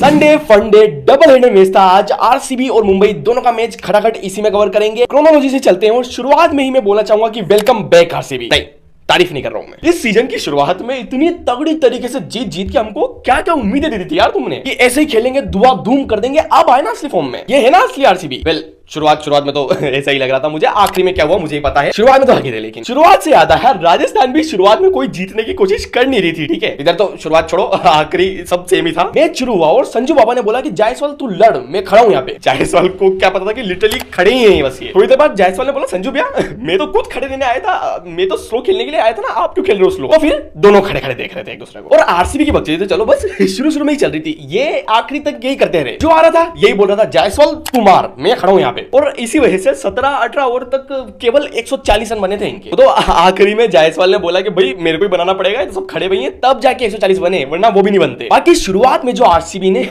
Sunday फंडे double header match था आज। आरसीबी और मुंबई दोनों का मैच खटाखट इसी में कवर करेंगे। क्रोनोलॉजी से चलते हैं और शुरुआत में ही मैं बोलना चाहूंगा कि वेलकम बैक आरसीबी। तारीफ नहीं कर रहा हूं मैं। इस सीजन की शुरुआत में इतनी तगड़ी तरीके से जीत के हमको क्या क्या उम्मीदें दी थी यार तुमने कि ऐसे ही खेलेंगे, दुआ धूम कर देंगे। अब आए ना असली फॉर्म में, ये है ना असली आरसीबी। वेल शुरुआत में तो ऐसा ही लग रहा था मुझे। आखिरी में क्या हुआ मुझे ही पता है। शुरुआत में तो हकी थे, लेकिन शुरुआत से याद आया राजस्थान भी शुरुआत में कोई जीतने की कोशिश कर नहीं रही थी। ठीक है, इधर तो शुरुआत छोड़ो, आखिरी सब सेम ही था। मैच शुरू हुआ और संजू बाबा ने बोला कि जायसवाल तू लड़, मैं खड़ा हूं यहाँ पे। जायसवाल को क्या पता था कि लिटरली खड़े ही है बस। ये थोड़ी देर बाद जायसवाल ने बोला संजू भैया मैं तो खुद खड़े रहने आया था, मैं तो स्लो खेलने के लिए आया था ना, आप क्यों खेल रहे हो स्लो। तो फिर दोनों खड़े खड़े देख रहे थे एक दूसरे को। और आरसीबी की बच्चे थे, चलो बस शुरू में ही चल रही थी, ये आखिरी तक यही करते रहे। जो आ रहा था यही बोल रहा था जायसवाल तू मार, मैं खड़ा हूं यहाँ पे। और इसी वजह से 17-18 ओवर तक केवल 140 रन बने थे इनके। तो आखिरी में जायसवाल ने बोला कि भाई मेरे को ही बनाना पड़ेगा, तो सब खड़े हुए हैं तब जाके 140 बने, वरना वो भी नहीं बनते। बाकी शुरुआत में जो आरसीबी ने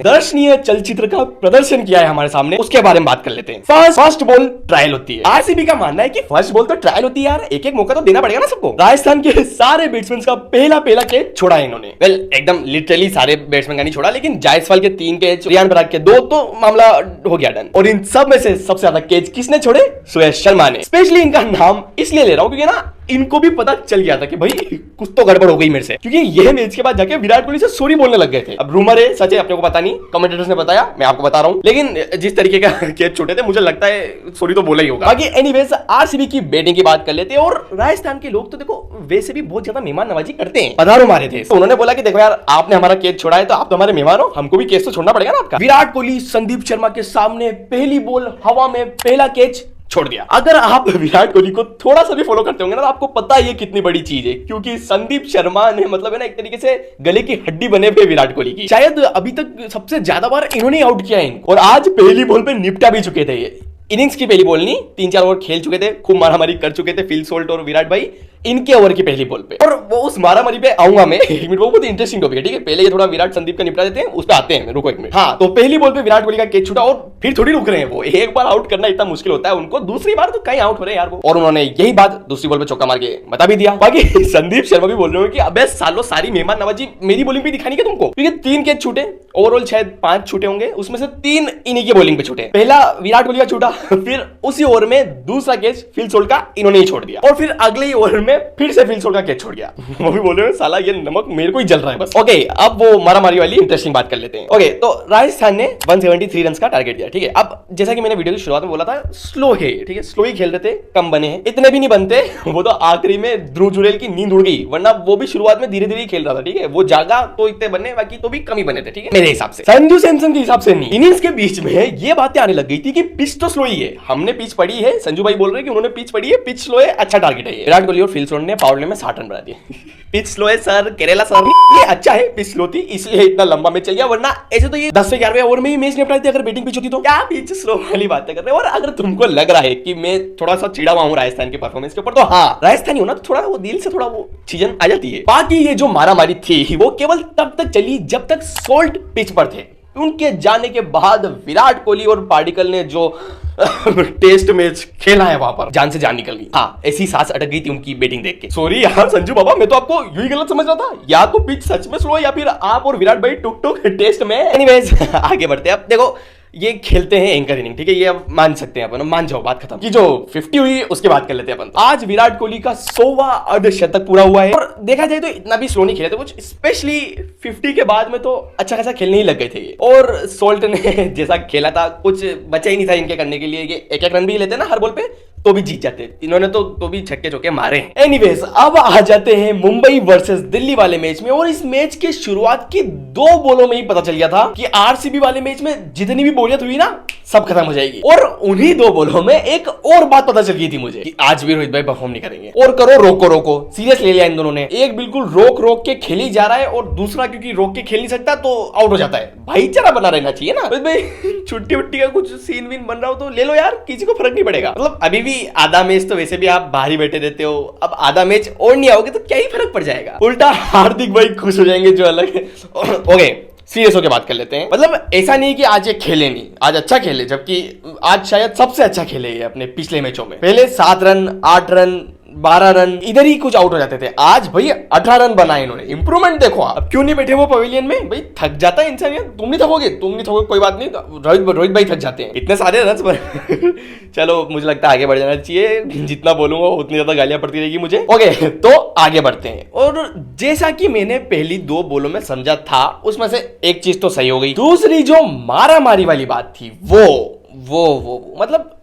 दर्शनीय चलचित्र का प्रदर्शन किया है हमारे सामने, उसके बारे में बात कर लेते हैं। फर्स्ट बॉल ट्रायल होती है। आरसीबी का मानना है कि फर्स्ट बॉल तो ट्रायल होती है यार, एक एक मौका तो देना पड़ेगा ना सबको। राजस्थान के सारे बैट्समैन का पहला कैच छोड़ा है इन्होंने। वेल एकदम लिटरली सारे बैट्समैन का नहीं छोड़ा, लेकिन जायसवाल के 3 कैच, रियान पराग के 2, तो मामला हो गया डन। और इन सब में से सबसे ज्यादा कैच किसने छोड़े? सुयश शर्मा ने। स्पेशली इनका नाम इसलिए ले रहा हूं क्योंकि ना इनको भी पता चल गया था कि भाई कुछ तो गड़बड़ हो गई मेरे से, क्योंकि यह मैच के बाद जाके विराट कोहली से सॉरी बोलने लग गए थे। अब रूमर है सच है अपने को पता नहीं, कमेंटेटर्स ने बताया, मैं आपको बता रहा हूं। लेकिन जिस तरीके का कैच छोटे थे मुझे लगता है सॉरी तो बोला ही होगा। बाकी एनीवेज आरसीबी की बैटिंग की बात कर लेते हैं। और राजस्थान के लोग तो देखो वैसे भी बहुत ज्यादा मेहमान नवाजी करते हैं। पधारो मारे थे, तो उन्होंने बोला कि देखो यार आपने हमारा कैच छोड़ा है तो आप तो हमारे मेहमान हो, हमको भी कैच तो छोड़ना पड़ेगा ना आपका। विराट कोहली संदीप शर्मा के सामने पहली बॉल हवा में पहला कैच छोड़ दिया। अगर आप विराट कोहली को थोड़ा सा भी फॉलो करते होंगे ना, तो आपको पता है ये कितनी बड़ी चीज है, क्योंकि संदीप शर्मा ने मतलब है ना एक तरीके से गले की हड्डी बने हुए विराट कोहली की। शायद अभी तक सबसे ज्यादा बार इन्होंने आउट किया है इनको, और आज पहली बॉल पे निपटा भी चुके थे। ये इनिंग्स की पहली बॉल नहीं, 3-4 ओवर खेल चुके थे, खूब मारामारी कर चुके थे फिल सोल्ट और विराट भाई इनके ओवर की पहली बॉल पे। और वो उस मारामारी पे आऊंगा मैं एक मिनट, वो बहुत इंटरेस्टिंग टॉपिक है। ठीक है, पहले ये थोड़ा विराट संदीप का निपटा देते हैं, उस पर आते हैं, रुको एक मिनट। हाँ, तो पहली बॉल पे विराट कोहली का कैच छूटा और फिर थोड़ी रुक रहे हैं वो। एक बार आउट करना इतना मुश्किल होता है उनको, दूसरी बार तो कहीं आउट हो रहे हैं यार वो। और उन्होंने यही बात दूसरी बॉल पे चौका मार के बता भी दिया। बाकी संदीप शर्मा भी बोल रहे हो कि अबे सालों सारी मेहमान नवाजी मेरी बॉलिंग पे दिखानी है तुमको, क्योंकि 3 कैच छूटे, ओवरऑल शायद 5 छूटे होंगे, उसमें से 3 इन्हीं की बॉलिंग पे छूटे। पहला विराट कोहली का छूटा, फिर उसी ओवर में दूसरा कैच फिल सोल्ट का इन्होंने ही छोड़ दिया, और फिर अगले ही ओवर में फिर से फिल सोल्ट का कैच छोड़ गया। वो भी बोल रहे हो साला ये नमक मेरे को ही जल रहा है बस। ओके, अब वो मारामारी वाली इंटरेस्टिंग बात कर लेते हैं। ओके, तो राजस्थान ने 173 रन का टारगेट दिया। ठीक है, अब जैसा कि मैंने वीडियो की शुरुआत में बोला था, स्लो है। ठीक है, स्लो ही खेल रहे थे, कम बने हैं, इतने भी नहीं बनते। वो तो आखिरी में ध्रुव जुरेल की नींद उड़ गई, वरना वो भी शुरुआत में धीरे धीरे खेल रहा था। ठीक है, वो जागा तो इतने बने, बाकी तो भी कम ही बने थे। ठीक है, मेरे हिसाब से, संजू सैमसन के हिसाब से नहीं। इनिंग्स के बीच में ये बातें आने लग गई थी कि पिच तो स्लो ही है, हमने पिच पड़ी है। संजू भाई बोल रहे हैं कि उन्होंने पिच पड़ी है, पिच स्लो है, अच्छा टारगेट है। विराट कोहली और फिल सोल्ट ने पावर प्ले में 60 रन बना दिए। पिच स्लो है सर, केरला सर, ये अच्छा है, पिच स्लो थी इसलिए इतना लंबा मैच चल गया, वरना ऐसे तो ये 10 से 11वें ओवर में ही मैच निपटा देते अगर बैटिंग पिच होती तो। क्या पिच स्लो वाली बातें कर रहे हो? और अगर तुमको लग रहा है कि मैं थोड़ा सा चिड़ा हुआ हूं राजस्थान के परफॉर्मेंस के ऊपर, तो हाँ, राजस्थानी हो ना तो थोड़ा वो दिल से थोड़ा वो चीजन आ जाती है। बाकी ये जो मारामारी थी वो केवल तब तक चली जब तक सोल्ट पिच पर थे। उनके जाने के बाद विराट कोहली और पार्टिकल ने जो टेस्ट मैच खेला है वहां पर, जान से जान निकल गई। हाँ, ऐसी सांस अटक गई थी उनकी बैटिंग देख के। सॉरी यार संजू बाबा, मैं तो आपको यूं गलत समझ रहा था, या तो पिच सच में स्लो है या फिर आप और विराट भाई टुक टुक टेस्ट में। एनीवेज आगे बढ़ते हैं। अब देखो ये खेलते हैं एंकर इनिंग, ठीक है, ये अब मान सकते हैं अपन, मान जाओ, बात खत्म। कि जो 50 हुई उसके बाद कर लेते हैं अपन। आज विराट कोहली का 100वां अर्धशतक पूरा हुआ है, और देखा जाए तो इतना भी स्लो नहीं खेले थे कुछ, स्पेशली 50 के बाद में तो अच्छा खासा खेलने ही लग गए थे ये। और सोल्ट ने जैसा खेला था कुछ बचा ही नहीं था इनके करने के लिए। ये एक रन भी लेते ना हर बॉल पे तो भी जीत जाते, इन्होंने तो भी छक्के चौके मारे हैं। एनीवेज अब आ जाते हैं मुंबई वर्सेस दिल्ली वाले मैच में। और इस मैच के शुरुआत की 2 बॉलों में ही पता चल गया था कि आरसीबी वाले मैच में जितनी भी बोलियत हुई ना सब खत्म हो जाएगी। और उन्हीं 2 बॉलों में एक और बात पता चल गई थी मुझे कि आज भी रोहित भाई परफॉर्म नहीं करेंगे। और करो रोको सीरियस ले लिया इन दोनों ने। एक बिल्कुल रोक के खेल ही जा रहा है, और दूसरा क्योंकि रोक के खेल नहीं सकता तो आउट हो जाता है। भाईचारा बना रहना चाहिए ना रोहित भाई। छुट्टी उट्टी का कुछ सीन विन बन रहा हो तो ले लो यार, किसी को फर्क नहीं पड़ेगा। मतलब अभी भी आधा मैच तो वैसे भी आप बाहर ही बैठे रहते हो, अब आधा मैच और नहीं आओगे तो क्या ही फर्क पड़ जाएगा। उल्टा हार्दिक भाई खुश हो जाएंगे जो अलग है। ओके, सीरियस होकर बात कर लेते हैं। मतलब ऐसा नहीं कि आज ये खेले नहीं, आज अच्छा खेले, जबकि आज शायद सबसे अच्छा खेले ये अपने पिछले मैचों में। पहले 7 रन 8 रन 12 रन इधर ही कुछ आउट हो जाते थे। आज भाई 18 रन बनाए इन्होंने, इंप्रूवमेंट देखो। अब क्यों नहीं बैठे वो पवेलियन में? भाई थक जाता है इंसान यार। तुम नहीं थकोगे कोई बात नहीं, रोहित भाई थक जाते हैं, इतने सारे रन बने। चलो मुझे लगता है आगे बढ़ जाना चाहिए, जितना बोलूंगा उतनी ज्यादा गालियां पड़ती रहेगी मुझे। ओके तो आगे बढ़ते हैं। और जैसा कि मैंने पहली 2 बोलों में समझा था, उसमें से एक चीज तो सही हो गई, दूसरी जो मारा मारी वाली बात थी वो मतलब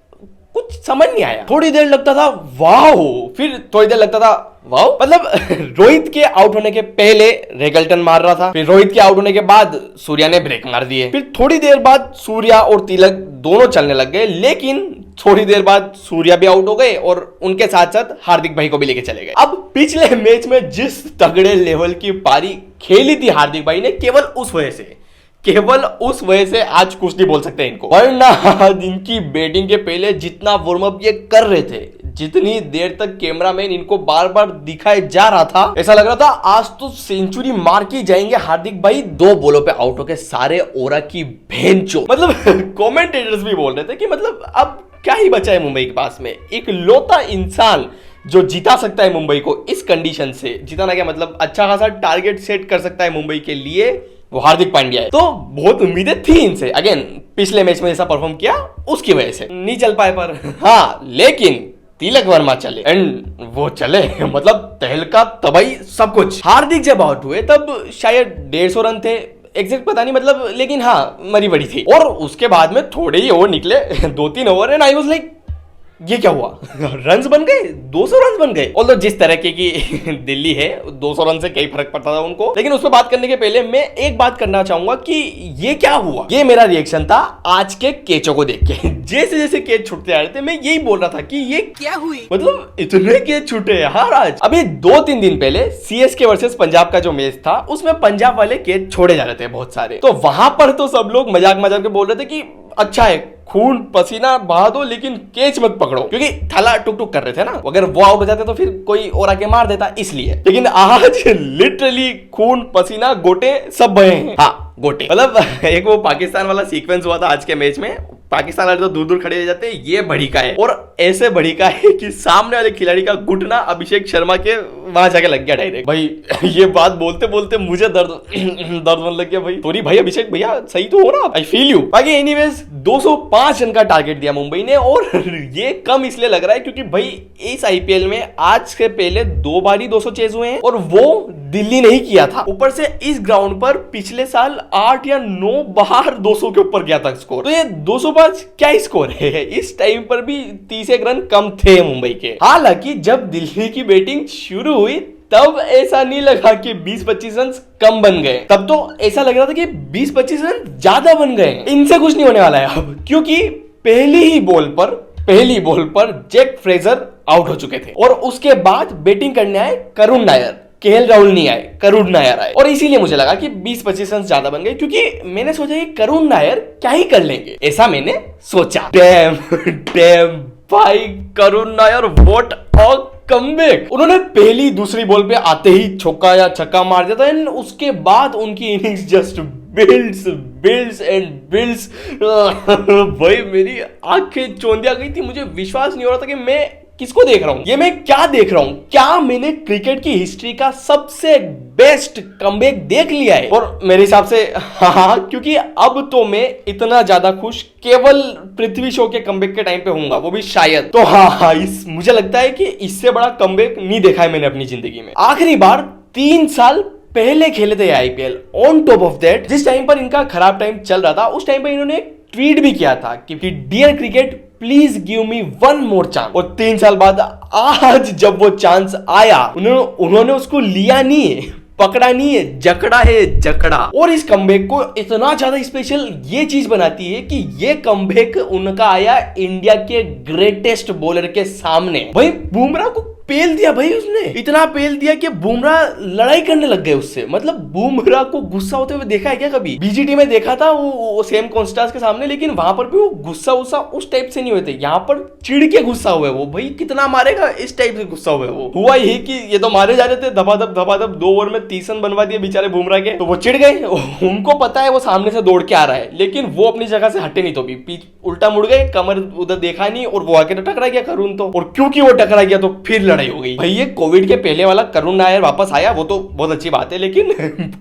कुछ समझ नहीं आया। थोड़ी देर लगता था वाह, फिर थोड़ी देर लगता था वाह, मतलब रोहित के आउट होने के पहले रेगल्टन मार रहा था, फिर रोहित के आउट होने के बाद सूर्या ने ब्रेक मार दिए, फिर थोड़ी देर बाद सूर्या और तिलक दोनों चलने लग गए, लेकिन थोड़ी देर बाद सूर्या भी आउट हो गए और उनके साथ साथ हार्दिक भाई को भी लेके चले गए। अब पिछले मैच में जिस तगड़े लेवल की पारी खेली थी हार्दिक भाई ने, केवल उस वजह से आज कुछ नहीं बोल सकते इनको, वरना इनकी बैटिंग के पहले जितना वार्म अप ये कर रहे थे, जितनी देर तक कैमरामैन इनको बार बार दिखाए जा रहा था, ऐसा लग रहा था आज तो सेंचुरी मार के जाएंगे हार्दिक भाई। 2 बॉलों पे आउट होके सारे ओरा की भेंचो, मतलब कमेंटेटर्स भी बोल रहे थे कि मतलब अब क्या ही बचा है मुंबई के पास में, एक लौता इंसान जो जिता सकता है मुंबई को इस कंडीशन से। जिताना क्या मतलब अच्छा खासा टारगेट सेट कर सकता है मुंबई के लिए, वो हार्दिक पांड्या है। तो बहुत उम्मीदें थी इनसे, अगेन पिछले मैच में जैसा परफॉर्म किया उसकी वजह से नहीं चल पाए, पर हाँ लेकिन तिलक वर्मा चले एंड वो चले मतलब तहलका तबाही सब कुछ। हार्दिक जब आउट हुए तब शायद 150 रन थे, एग्जैक्ट पता नहीं मतलब, लेकिन हाँ मरी बड़ी थी। और उसके बाद में थोड़े ही ओवर निकले 2-3 over and I was like ये क्या हुआ रन्स बन गए, 200 रन बन गए। और जिस तरह की दिल्ली है 200 रन से कई फर्क पड़ता था उनको। लेकिन उस पर बात करने के पहले मैं एक बात करना चाहूंगा कि ये क्या हुआ। ये मेरा रिएक्शन था आज के कैचों को देख के। जैसे जैसे कैच छूटते आ रहे थे मैं यही बोल रहा था कि ये क्या हुई, मतलब इतने कैच छूटे यार आज। अभी 2-3 दिन पहले सीएसके वर्सेस पंजाब का जो मैच था उसमें पंजाब वाले कैच छोड़े जा रहे थे बहुत सारे, तो वहां पर तो सब लोग मजाक मजाक के बोल रहे थे कि अच्छा है खून पसीना बहा दो लेकिन कैच मत पकड़ो, क्योंकि थाला टुक टुक कर रहे थे ना, अगर वो आउट हो जाते तो फिर कोई और आके मार देता इसलिए। लेकिन आज लिटरली खून पसीना गोटे सब बहे हैं। हाँ गोटे, मतलब एक वो पाकिस्तान वाला सीक्वेंस हुआ था आज के मैच में, पाकिस्तान वाले तो दूर दूर खड़े रह जाते हैं, ये बड़ी का है और ऐसे बड़ी का है कि सामने वाले खिलाड़ी का घुटना अभिषेक शर्मा के वहां जाके लग गया डायरेक्ट। भाई ये बात बोलते बोलते मुझे दर्द होने लग गया भाई। सॉरी भाई अभिषेक भैया, सही तो हो ना, आई फील यू। बाकी एनीवेज 205 रन का टारगेट दिया मुंबई ने, और ये कम इसलिए लग रहा है क्योंकि भाई इस आईपीएल में आज से पहले 2 बार ही 200 चेज हुए हैं और वो दिल्ली नहीं किया था। ऊपर से इस ग्राउंड पर पिछले साल 8 या 9 बार 200 के ऊपर गया था स्कोर, तो ये 205 क्या स्कोर है। इस टाइम पर भी 30 रन कम थे मुंबई के। हालांकि जब दिल्ली की बैटिंग शुरू हुई तब ऐसा नहीं लगा कि 20-25 रन कम बन गए, तब तो ऐसा लग रहा था कि 20-25 रन ज्यादा बन गए। इनसे कुछ नहीं होने वाला है अब, क्योंकि पहली बॉल पर जैक फ्रेजर आउट हो चुके थे और उसके बाद बैटिंग करने आए करुण नायर। केएल राहुल नहीं आए, करुण नायर आए, और इसीलिए मुझे लगा कि 20-25 रन ज्यादा बन गए, क्योंकि मैंने सोचा कि करुण नायर क्या ही कर लेंगे, ऐसा मैंने सोचा। डैम भाई Karun Nair what a comeback. उन्होंने पहली दूसरी बॉल पे आते ही चौका या छक्का मार दिया था एंड उसके बाद उनकी innings just builds and builds. भाई मेरी आंखें चौंधिया गई थी, मुझे विश्वास नहीं हो रहा था कि मैं किसको देख रहा हूं, ये मैं क्या देख रहा हूं, क्या मैंने क्रिकेट की हिस्ट्री का सबसे बेस्ट कमबैक देख लिया है। और मेरे हिसाब से हाँ, क्योंकि अब तो मैं इतना ज्यादा खुश केवल पृथ्वी शॉ के कमबैक के टाइम पे होऊंगा, वो भी शायद। तो हाँ मुझे लगता है कि इससे बड़ा कमबैक नहीं देखा है मैंने अपनी जिंदगी में। आखिरी बार 3 साल पहले खेले थे IPL. On top of that जिस टाइम पर इनका खराब टाइम चल रहा था उस टाइम पर इन्होंने एक ट्वीट भी किया था कि dear cricket please give me 1 more chance. और 3 साल बाद आज जब वो चांस आया उन्होंने उसको लिया नहीं है, पकड़ा नहीं है, जकड़ा है जकड़ा। और इस कमबैक को इतना ज्यादा स्पेशल ये चीज बनाती है कि ये कमबैक उनका आया इंडिया के ग्रेटेस्ट बॉलर के सामने। भाई बुमराह को पेल दिया भाई उसने, इतना पेल दिया कि बुमराह लड़ाई करने लग गए उससे। मतलब बुमराह को गुस्सा होते हुए देखा है क्या कभी? बीजीटी में देखा था वो सेम कॉन्स्टास के सामने, लेकिन वहां पर भी वो गुस्सा उस टाइप से नहीं हुए थे, यहाँ पर चिढ़ के गुस्सा हुए वो। भाई कितना मारेगा इस टाइप से गुस्सा हुए वो। हुआ यही कि ये तो मारे जा रहे थे धबाधब 2 ओवर में 30 रन बनवा दिए बेचारे बुमराह के, तो वो चिढ़ गए। उनको पता है वो सामने से दौड़ के आ रहा है, लेकिन वो अपनी जगह से हटे नहीं, तो भी उल्टा मुड़ गए, कमर उधर देखा नहीं और वो आके टकरा गया करुण तो। और क्योंकि वो टकरा गया तो फिर लड़ाई हो गई। भाई ये कोविड के पहले वाला करुण नायर वापस आया, वो तो बहुत अच्छी बात है, लेकिन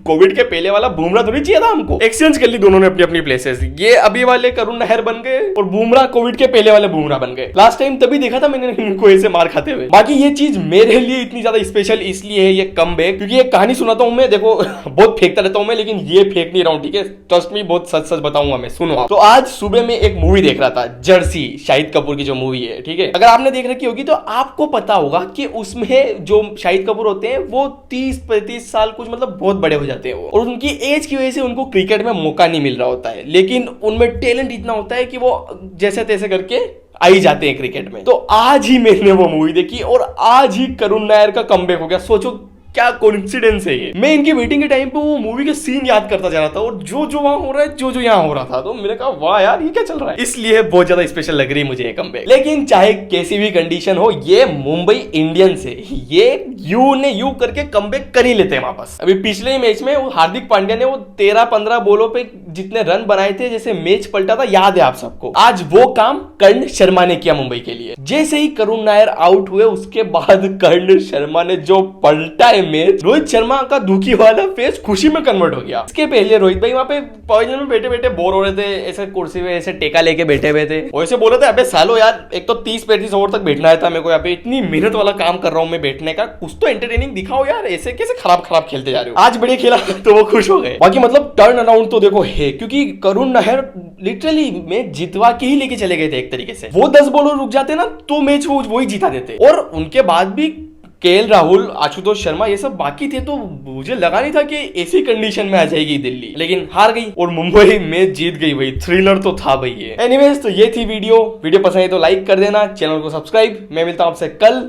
कोविड के पहले वाला बुमराह थोड़ी चाहिए था हमको। एक्सचेंज कर ली दोनों ने अपनी अपनी प्लेसेस। ये अभी वाले करुण नायर बन गए और बुमराह कोविड के पहले वाले बुमराह बन गए। लास्ट टाइम तभी देखा था मैंने इनको ऐसे मार खाते हुए। बाकी ये चीज मेरे लिए इतनी ज्यादा स्पेशल इसलिए है, ये कमबैक, क्योंकि ये कहानी सुनाता हूं मैं, देखो बहुत फेंकता रहता हूं मैं, लेकिन ये फेंक नहीं रहा हूं, ठीक है, ट्रस्ट मी, बहुत सच सच बताऊंगा मैं, सुनो आप। तो आज सुबह में एक मूवी देख रहा था, जर्सी, शाहिद कपूर की जो मूवी है, ठीक है। अगर आपने देख रखी होगी तो आपको पता होगा कि उसमें जो शाहिद कपूर होते हैं वो 30-35 साल कुछ मतलब बहुत बड़े हो जाते हैं वो, और उनकी एज की वजह से उनको क्रिकेट में मौका नहीं मिल रहा होता है, लेकिन उनमें टैलेंट इतना होता है कि वो जैसे तैसे करके आ ही जाते हैं क्रिकेट में। तो आज ही मैंने वो मूवी देखी और आज ही करुण नायर का कमबैक हो गया। सोचो क्या कोइंसिडेंस है ये। मैं इनकी वेटिंग के टाइम पे वो मूवी के सीन याद करता जा रहा था, और जो जो वहां हो रहा है, जो जो यहाँ हो रहा था, तो मैंने कहा वाह यार ये क्या चल रहा है। इसलिए बहुत ज्यादा स्पेशल लग रही है मुझे ये कमबैक। लेकिन चाहे कैसी भी कंडीशन हो, ये मुंबई इंडियंस है, ये यू करके कमबैक कर ही लेते हैं वापस। अभी पिछले मैच में हार्दिक पांड्या ने वो 13-15 बॉलों पे जितने रन बनाए थे, जैसे मैच पलटा था, याद है आप सबको। आज वो काम कर्ण शर्मा ने किया मुंबई के लिए। जैसे ही करुण नायर आउट हुए, उसके बाद कर्ण शर्मा ने जो पलटा है मैच, रोहित शर्मा का दुखी वाला फेस खुशी में कन्वर्ट हो गया। इसके पहले रोहित भाई वहां पे पवेलियन में बैठे बैठे बोर हो रहे थे, ऐसे कुर्सी में ऐसे टेका लेके बैठे हुए थे, वैसे बोल रहे थे अबे सालो यार, एक तो 30-35 ओवर तक बैठना है था मेरे को, यहाँ पे इतनी मेहनत वाला काम कर रहा हूँ मैं बैठने का, कुछ तो एंटरटेनिंग दिखाओ यार, ऐसे कैसे खराब खराब खेलते जा रहे हो। आज बढ़िया खेला तो वो खुश हो गए। बाकी मतलब टर्न अराउंड तो देखो है, क्योंकि करुण नायर लिटरली मैच जितवा के ही लेके चले गए थे एक तरीके से। वो 10 बॉलर रुक जाते ना तो मैच वो ही जीता देते, और उनके बाद भी केएल राहुल, आशुतोष शर्मा, ये सब बाकी थे, तो मुझे लगा नहीं था कि ऐसी कंडीशन में आ जाएगी दिल्ली, लेकिन हार गई और मुंबई मैच जीत गई। भाई थ्रिलर तो था भाई ये। एनीवेज, तो ये थी वीडियो पसंद है तो लाइक कर देना, चैनल को सब्सक्राइब। मैं मिलता हूं आपसे कल,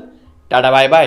टाटा बाय बाय।